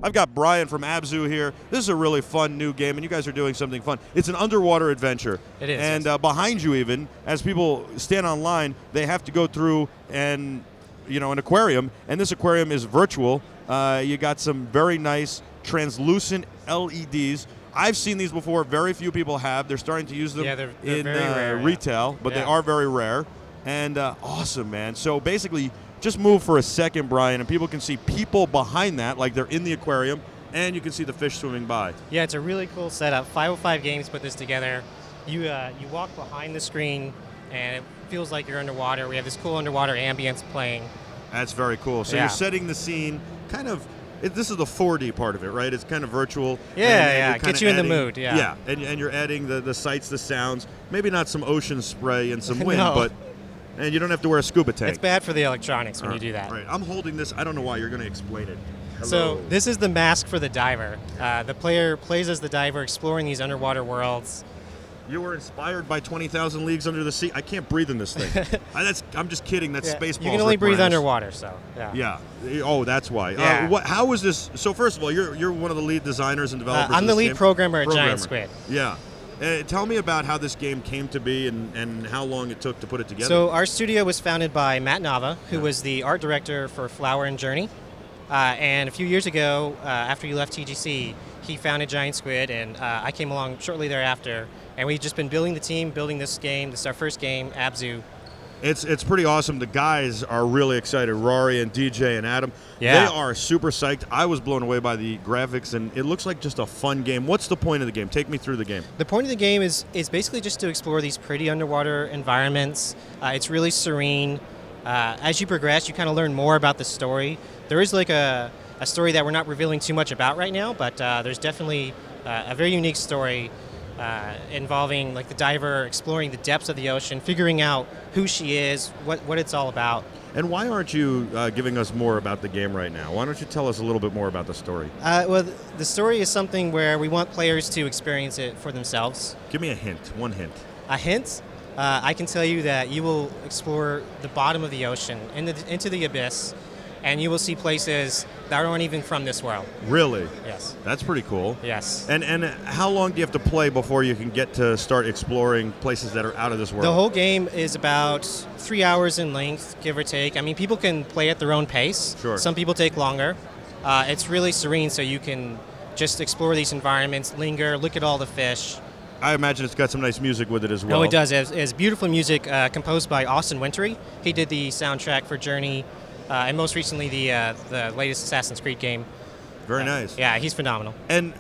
I've got Brian from ABZU here. This is a really fun new game, and you guys are doing something fun. It's an underwater adventure. It is. And yes. Behind you even, as people stand online, they have to go through an aquarium, and this aquarium is virtual. You got some very nice translucent LEDs. I've seen these before. Very few people have. They're starting to use them they're in very rare, retail, but they are very rare. And awesome, man. So basically, just move for a second, Brian, and people can see people behind that, like they're in the aquarium, and you can see the fish swimming by. Yeah, it's a really cool setup. 505 Games put this together. You walk behind the screen, and it feels like you're underwater. We have this cool underwater ambience playing. That's very cool. So you're setting the scene kind of. This is the 4D part of it, right? It's kind of virtual. Yeah, get you in the mood. Yeah, and you're adding the sights, the sounds. Maybe not some ocean spray and some wind, No. and you don't have to wear a scuba tank. It's bad for the electronics when you do that. Right. I'm holding this. I don't know why. You're going to explain it. Hello. So this is the mask for the diver. The player plays as the diver, exploring these underwater worlds. You were inspired by 20,000 Leagues Under the Sea. I can't breathe in this thing. I'm just kidding. That's Spaceballs. You can only Rick breathe Moranis. underwater, so yeah. Yeah. Oh, that's why. Yeah. How was this? So first of all, you're one of the lead designers and developers. I'm the of this lead game. programmer at Giant Squid. Yeah. Tell me about how this game came to be and how long it took to put it together. So our studio was founded by Matt Nava, who was the art director for Flower and Journey. And a few years ago, after you left TGC, he founded Giant Squid, and I came along shortly thereafter. And we've just been building the team, building this game. This is our first game, ABZU. It's pretty awesome. The guys are really excited. Rory and DJ and Adam. Yeah. They are super psyched. I was blown away by the graphics, and it looks like just a fun game. What's the point of the game? Take me through the game. The point of the game is basically just to explore these pretty underwater environments. It's really serene. As you progress, you kind of learn more about the story. There is like a story that we're not revealing too much about right now, but there's definitely a very unique story involving like the diver exploring the depths of the ocean, figuring out who she is, what it's all about. And why aren't you giving us more about the game right now? Why don't you tell us a little bit more about the story? Well, the story is something where we want players to experience it for themselves. Give me a hint, one hint. A hint? I can tell you that you will explore the bottom of the ocean, into the abyss, and you will see places that aren't even from this world. Really? Yes. That's pretty cool. Yes. And how long do you have to play before you can get to start exploring places that are out of this world? The whole game is about 3 hours in length, give or take. I mean, people can play at their own pace. Sure. Some people take longer. It's really serene, so you can just explore these environments, linger, look at all the fish. I imagine it's got some nice music with it as well. Oh, it does. It has beautiful music composed by Austin Wintory. He did the soundtrack for Journey, and most recently the latest Assassin's Creed game. Very nice. Yeah, he's phenomenal. And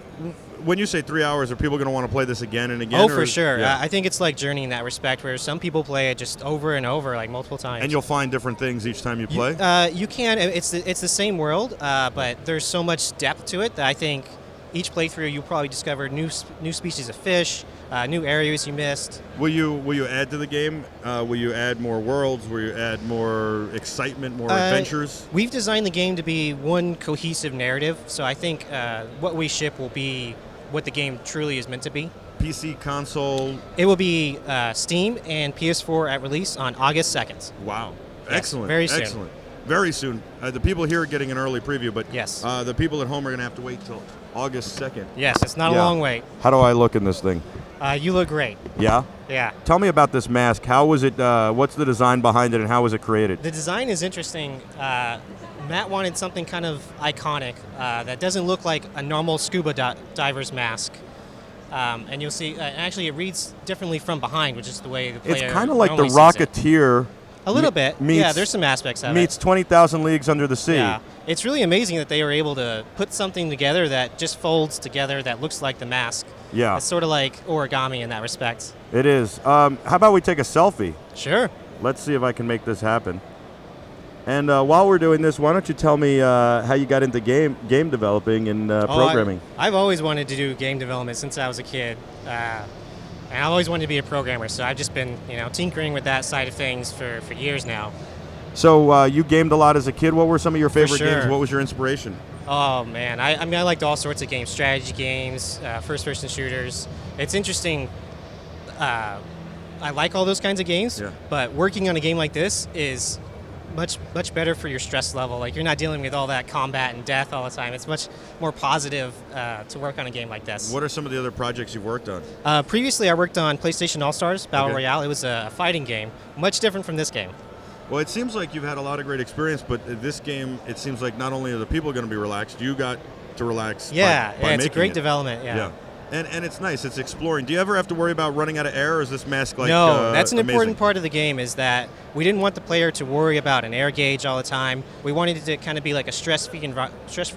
when you say 3 hours, are people going to want to play this again and again? Oh, for sure. Yeah. I think it's like Journey in that respect, where some people play it just over and over, like multiple times. And you'll find different things each time you play? You can. It's the same world, but there's so much depth to it that I think each playthrough you'll probably discover new species of fish, new areas you missed. Will you add to the game? Will you add more worlds? Will you add more excitement, more adventures? We've designed the game to be one cohesive narrative, so I think what we ship will be what the game truly is meant to be. PC, console? It will be Steam and PS4 at release on August 2nd. Wow. Yes, Excellent. very soon. Excellent. Very soon. The people here are getting an early preview, but yes. The people at home are going to have to wait till August 2nd. Yes, it's not a long wait. How do I look in this thing? You look great. Yeah? Yeah. Tell me about this mask. How was it, what's the design behind it, and how was it created? The design is interesting. Matt wanted something kind of iconic that doesn't look like a normal scuba diver's mask. And you'll see, actually it reads differently from behind, which is the way the player It's kind of like the normally sees it. Rocketeer. A little bit. Yeah, there's some aspects of it. Meets 20,000 Leagues Under the Sea. Yeah. It's really amazing that they were able to put something together that just folds together that looks like the mask. Yeah. It's sort of like origami in that respect. It is. How about we take a selfie? Sure. Let's see if I can make this happen. And while we're doing this, why don't you tell me how you got into game developing and programming? I've always wanted to do game development since I was a kid. And I've always wanted to be a programmer, so I've just been, tinkering with that side of things for years now. So you gamed a lot as a kid. What were some of your favorite sure. games? What was your inspiration? Oh, man. I mean, I liked all sorts of games, strategy games, first-person shooters. It's interesting. I like all those kinds of games, but working on a game like this is much better for your stress level. Like, you're not dealing with all that combat and death all the time. It's much more positive to work on a game like this. What are some of the other projects you've worked on? Previously, I worked on PlayStation All-Stars Battle Okay. Royale. It was a fighting game, much different from this game. Well, it seems like you've had a lot of great experience, but this game, it seems like not only are the people going to be relaxed, you got to relax. Yeah, by it's a making great it. development. Yeah. And it's nice. It's exploring. Do you ever have to worry about running out of air, or is this mask like No, that's an amazing? important part of the game, is that we didn't want the player to worry about an air gauge all the time. We wanted it to kind of be like a stress-free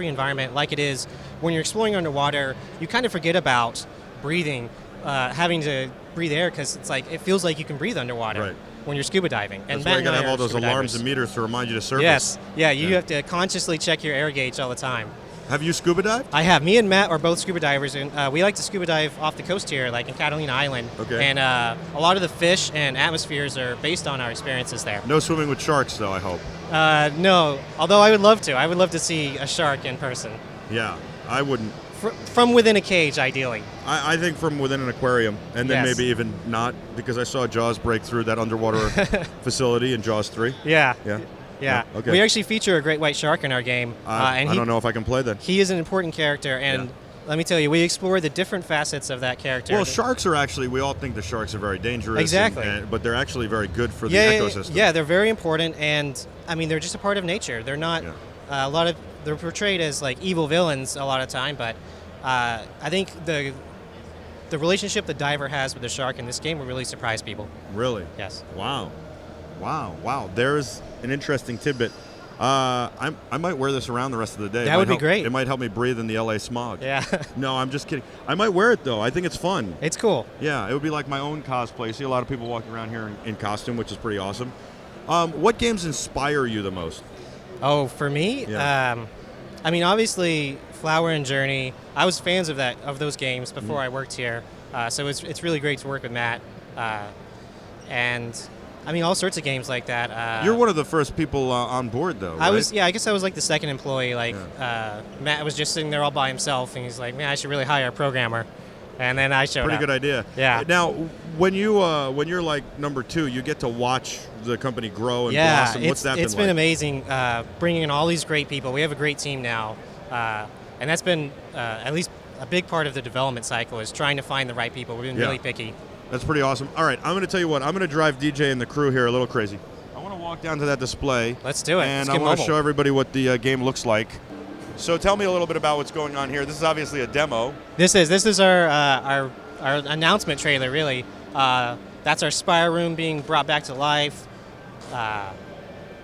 environment, like it is when you're exploring underwater. You kind of forget about breathing, having to breathe air, because it's like it feels like you can breathe underwater Right. when you're scuba diving. That's why you got to have all those alarms and meters to remind you to surface. Yes, yeah, you have to consciously check your air gauge all the time. Have you scuba dived? I have. Me and Matt are both scuba divers, and we like to scuba dive off the coast here, like in Catalina Island. Okay. And a lot of the fish and atmospheres are based on our experiences there. No swimming with sharks, though, I hope. No, although I would love to. I would love to see a shark in person. Yeah, I wouldn't. From within a cage, ideally. I think from within an aquarium, and then Yes. maybe even not, because I saw Jaws break through that underwater facility in Jaws 3. Yeah. Yeah. Yeah. Okay. We actually feature a great white shark in our game. And I don't know if I can play then. He is an important character, and Yeah. let me tell you, we explore the different facets of that character. Well, sharks are actually, we all think the sharks are very dangerous. Exactly. But they're actually very good for the yeah, ecosystem. Yeah, they're very important, and I mean, they're just a part of nature. They're not they're portrayed as like evil villains a lot of time, but I think the relationship the diver has with the shark in this game will really surprise people. Really? Yes. Wow. There's an interesting tidbit. I might wear this around the rest of the day. That would be great. It might help me breathe in the LA smog. Yeah. No, I'm just kidding. I might wear it, though. I think it's fun. It's cool. Yeah, it would be like my own cosplay. See a lot of people walking around here in costume, which is pretty awesome. What games inspire you the most? Oh, for me, Yeah. I mean, obviously, Flower and Journey. I was fans of those games before I worked here, so it's really great to work with Matt, and I mean all sorts of games like that. You're one of the first people on board, though. I right? was, I guess I was like the second employee. Like Matt was just sitting there all by himself, and he's like, "Man, I should really hire a programmer." And then I showed up. Pretty good idea. Yeah. Now, when you're like number 2, you get to watch the company grow and blossom. What's that been like? It's been amazing bringing in all these great people. We have a great team now, and that's been at least a big part of the development cycle is trying to find the right people. We've been really picky. That's pretty awesome. All right, I'm going to tell you what. I'm going to drive DJ and the crew here a little crazy. I want to walk down to that display. Let's do it. And Let's I get want to mobile. show everybody what the game looks like. So tell me a little bit about what's going on here. This is obviously a demo. This is our announcement trailer, really. That's our spire room being brought back to life.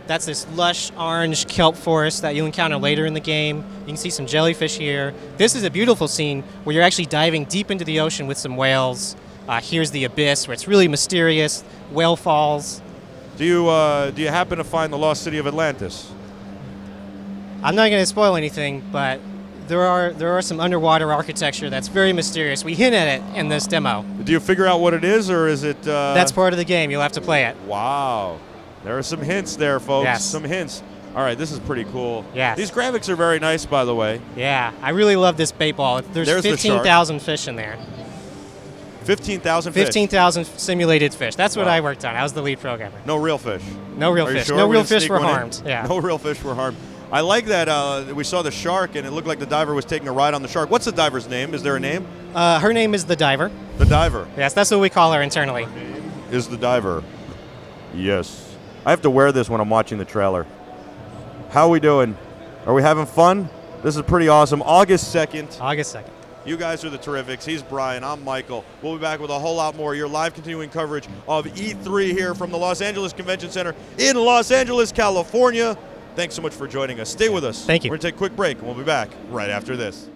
That's this lush orange kelp forest that you'll encounter later in the game. You can see some jellyfish here. This is a beautiful scene where you're actually diving deep into the ocean with some whales. Here's the abyss, where it's really mysterious. Whale falls. Do you happen to find the lost city of Atlantis? I'm not going to spoil anything, but there are some underwater architecture that's very mysterious. We hint at it in this demo. Do you figure out what it is, or is it... That's part of the game. You'll have to play it. Wow. There are some hints there, folks. Yes. Some hints. All right, this is pretty cool. Yes. These graphics are very nice, by the way. Yeah, I really love this bait ball. There's the shark. 15,000 fish in there. 15,000 fish. 15,000 simulated fish. That's what Wow. I worked on. I was the lead programmer. No real fish. No real Are you fish. sure No we real didn't fish sneak were one in? harmed. Yeah. No real fish were harmed. I like that we saw the shark, and it looked like the diver was taking a ride on the shark. What's the diver's name? Is there a name? Her name is the Diver. The diver. Yes, that's what we call her internally. Is the diver. Yes. I have to wear this when I'm watching the trailer. How are we doing? Are we having fun? This is pretty awesome. August 2nd. August 2nd. You guys are the Terrifics. He's Brian. I'm Michael. We'll be back with a whole lot more. Your live continuing coverage of E3 here from the Los Angeles Convention Center in Los Angeles, California. Thanks so much for joining us. Stay with us. Thank you. We're going to take a quick break, and we'll be back right after this.